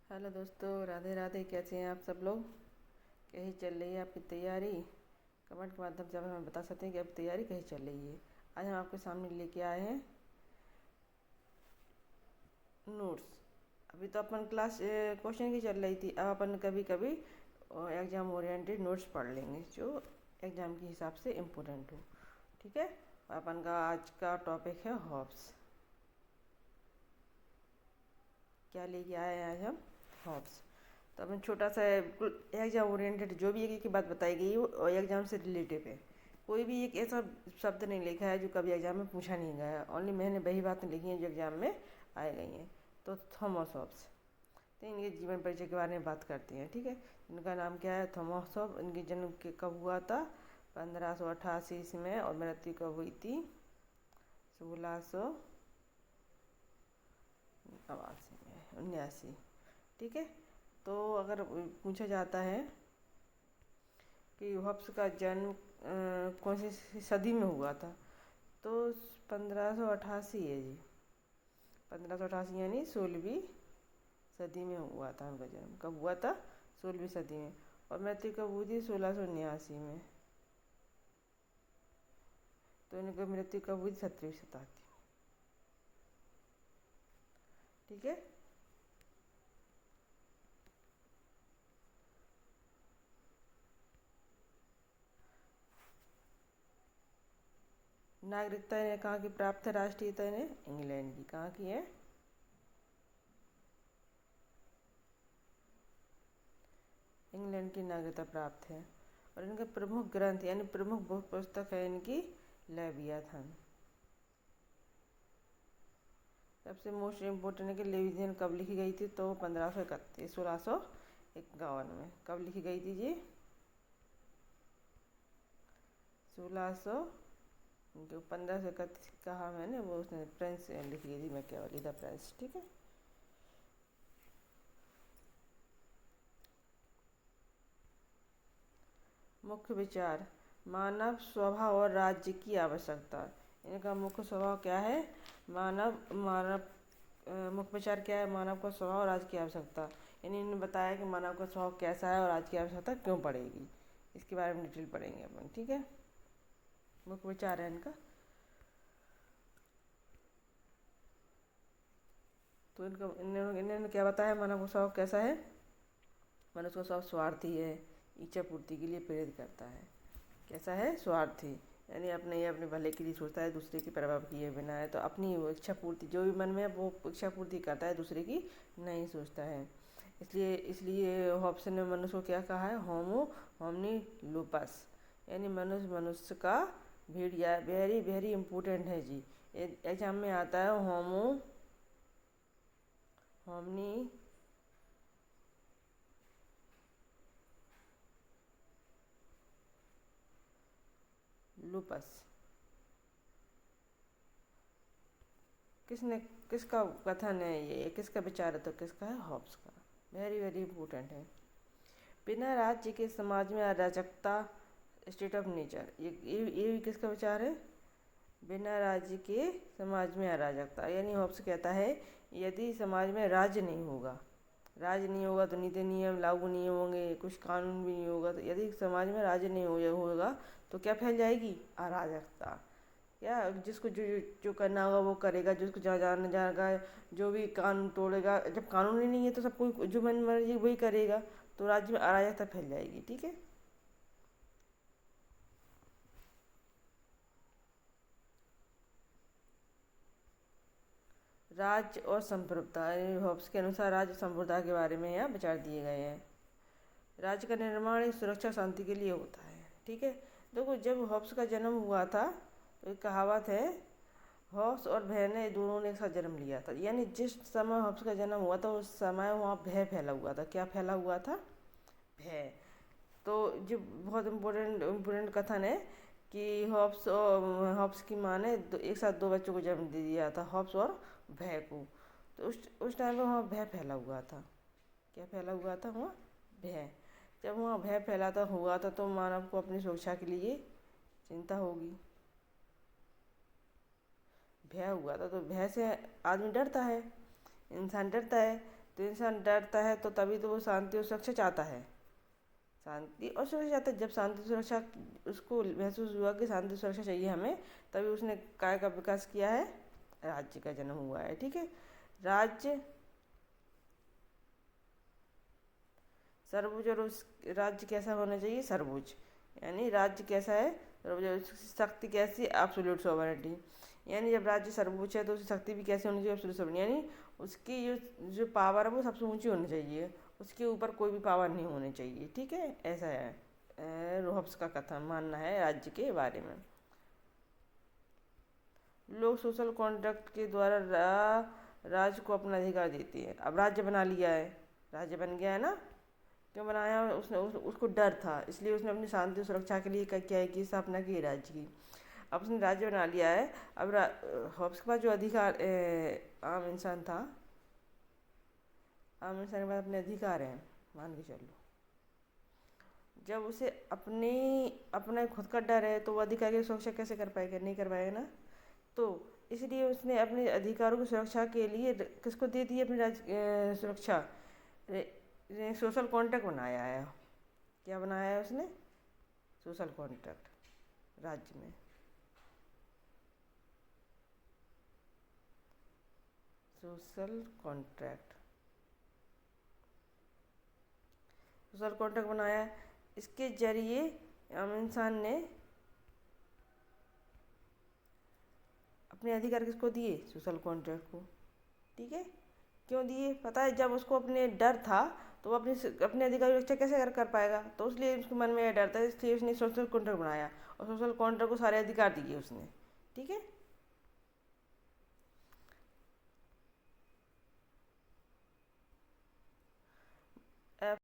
Hello दोस्तों, राधे राधे। कैसे हैं आप सब लोग? कैसी चल रही है आपकी तैयारी? कमेंट के माध्यम से आप हमें बता सकते हैं कि आपकी तैयारी कैसी चल रही है। आज हम आपके सामने लेके आए हैं नोट्स। अभी तो अपन क्लास क्वेश्चन की चल रही थी, अब अपन कभी कभी एग्ज़ाम ओरिएंटेड नोट्स पढ़ लेंगे जो एग्ज़ाम के हिसाब से इम्पोर्टेंट हो। ठीक है। अपन का आज का टॉपिक है हॉब्स। क्या लेके आए हैं आज हम? हॉब्स। तो अपन छोटा सा बिल्कुल एग्जाम ओरिएंटेड जो भी एक एक बात बताई गई वो एग्जाम से रिलेटिव है। कोई भी एक ऐसा शब्द नहीं लिखा है जो कभी एग्जाम में पूछा नहीं गया है। ओनली मैंने वही बातें लिखी हैं जो एग्जाम में आई गई हैं। तो थॉमस हॉब्स, तो इनके जीवन परिचय के बारे में बात करते हैं। ठीक है। इनका नाम क्या है? Thomas Hobbes. इनकी जन्म कब हुआ था? 1588 ईस्वी में, और मृत्यु कब हुई थी? 1689 में। ठीक है। तो अगर पूछा जाता है कि हॉब्स का जन्म कौन सी सदी में हुआ था, तो 1588 है जी। 1588 यानी 16वीं सदी में हुआ था उनका जन्म। कब हुआ था? 16वीं सदी में। और मृत्यु कब हुई थी? 1689 में। तो इनकी मृत्यु कब हुई थी? 17वीं शताब्दी। ठीक है। नागरिकता इन्हें कहाँ की प्राप्त है? राष्ट्रीयता इन्हें इंग्लैंड की। कहाँ की है? इंग्लैंड की नागरिकता प्राप्त है। और इनका प्रमुख ग्रंथ यानी प्रमुख बुक पुस्तक है इनकी लेवियाथन। सबसे मोस्ट इम्पोर्टेंट है कि लेवियथन कब लिखी गई थी? तो 1531 1651 में। कब लिखी गई थी जी? 1600 जो 1531 कहा मैंने, वो उसने फ्रेंच लिखी गई थी, मैकियावेली द फ्रेंच। ठीक है। मुख्य विचार: मानव स्वभाव और राज्य की आवश्यकता। इनका मुख्य स्वभाव क्या है? मानव मानव मुख्य विचार क्या है? मानव का स्वभाव और राज्य की आवश्यकता। यानी इन्होंने बताया कि मानव का स्वभाव कैसा है और राज्य की आवश्यकता क्यों पड़ेगी। इसके बारे में डिटेल पढ़ेंगे अपन। ठीक है। मुख्य विचार है इनका। तो इन्होंने क्या बताया? मानव का स्वभाव कैसा है? मनुष्य का स्वभाव स्वार्थी है, इच्छा पूर्ति के लिए प्रेरित करता है। कैसा है? स्वार्थी, यानी अपने भले के लिए सोचता है, दूसरे की प्रभाव किए बिना है। तो अपनी वो इच्छा पूर्ति जो भी मन में है वो इच्छा पूर्ति करता है, दूसरे की नहीं सोचता है। इसलिए इसलिए हॉब्स ने मनुष्य को क्या कहा है? होमो होमनी लूपस, यानी मनुष्य मनुष्य का भेड़िया। वेरी वेरी इंपॉर्टेंट है जी। एग्जाम में आता है होमो होमनी लूपस। किसने किसका कथन है ये? किसका विचार है? तो किसका है? हॉब्स का। वेरी वेरी इंपॉर्टेंट है। बिना राज्य के समाज में अराजकता, स्टेट ऑफ नेचर। ये भी किसका विचार है? बिना राज्य के समाज में अराजकता, यानी हॉब्स कहता है यदि समाज में राज्य नहीं होगा, राज्य नहीं होगा तो नीति नियम लागू नहीं होंगे, कुछ कानून भी नहीं होगा। तो यदि समाज में राज्य नहीं होगा तो क्या फैल जाएगी? अराजकता। या जिसको जो जो करना होगा वो करेगा, जिसको जहाँ जाना जाएगा, जो भी कानून तोड़ेगा। जब कानून ही नहीं है तो सब कोई जो मन मर्जी वही करेगा, तो राज्य में अराजकता फैल जाएगी। ठीक है। राज्य और संप्रभुता, हॉब्स के अनुसार राज्य संप्रभुता के बारे में यहाँ विचार दिए गए हैं। राज्य का निर्माण एक सुरक्षा शांति के लिए होता है। ठीक है। देखो, जब हॉब्स का जन्म हुआ था तो एक कहावत है, हॉब्स और भय ने दोनों ने एक साथ जन्म लिया था। यानी जिस समय हॉब्स का जन्म हुआ था उस समय वहाँ भय फैला हुआ था। क्या फैला हुआ था? भय। तो जो बहुत इम्पोर्टेंट इम्पोर्टेंट कथन है कि हॉब्स की माँ ने एक साथ दो बच्चों को जन्म दे दिया था, हॉब्स और भय को। तो उस टाइम पे वहाँ भय फैला हुआ था। क्या फैला हुआ था वहाँ? भय। जब वहाँ भय फैलाता हुआ था तो मानव को अपनी सुरक्षा के लिए चिंता होगी। भय हुआ था तो भय से आदमी डरता है, इंसान डरता है। तो इंसान डरता है तो तभी तो वो शांति और सुरक्षा चाहता है। शांति और सुरक्षा चाहता है। जब शांति सुरक्षा उसको महसूस हुआ कि शांति सुरक्षा चाहिए हमें, तभी उसने काय का विकास किया है, राज्य का जन्म हुआ है। ठीक है। राज्य सर्वोच्च, और उस राज्य कैसा होना चाहिए? सर्वोच्च। यानी राज्य कैसा है? सर्वोच्च। शक्ति कैसी? Absolute sovereignty. यानी जब राज्य सर्वोच्च है तो उसकी शक्ति भी कैसी होनी चाहिए? Absolute sovereignty. यानी उसकी जो जो पावर है वो सबसे ऊंची होनी चाहिए, उसके ऊपर कोई भी पावर नहीं होनी चाहिए। ठीक है, ऐसा है होब्स का कथन मानना है राज्य के बारे में। लोग सोशल कॉन्ट्रैक्ट के द्वारा राज्य को अपना अधिकार देते हैं। अब राज्य बना लिया है, राज्य बन गया है ना। क्यों बनाया उसने? उसको डर था, इसलिए उसने अपनी शांति और सुरक्षा के लिए क्या है कि स्थापना की राज्य की। अब उसने राज्य बना लिया है। अब हॉब्स के पास जो अधिकार आम इंसान था, आम इंसान के पास अपने अधिकार हैं, मान के चलो। जब उसे अपना खुद का डर है तो वो अधिकार की सुरक्षा कैसे कर पाएगा? नहीं कर पाएगा ना। तो इसलिए उसने अपने अधिकारों की सुरक्षा के लिए किसको दे दी अपनी सुरक्षा? सोशल कॉन्ट्रैक्ट बनाया है। क्या बनाया है उसने? सोशल कॉन्ट्रैक्ट राज्य में। सोशल कॉन्ट्रैक्ट, सोशल कॉन्ट्रैक्ट बनाया है। इसके जरिए आम इंसान ने अपने अधिकार किसको दिए? सोशल कॉन्ट्रैक्ट को। ठीक है। क्यों दिए? पता है, जब उसको अपने डर था तो वो अपने अधिकार की रक्षा कैसे कर पाएगा? तो इसलिए उसके मन में यह डर था, इसलिए उसने सोशल कॉन्ट्रैक्ट बनाया और सोशल कॉन्ट्रैक्ट को सारे अधिकार दिए उसने। ठीक है।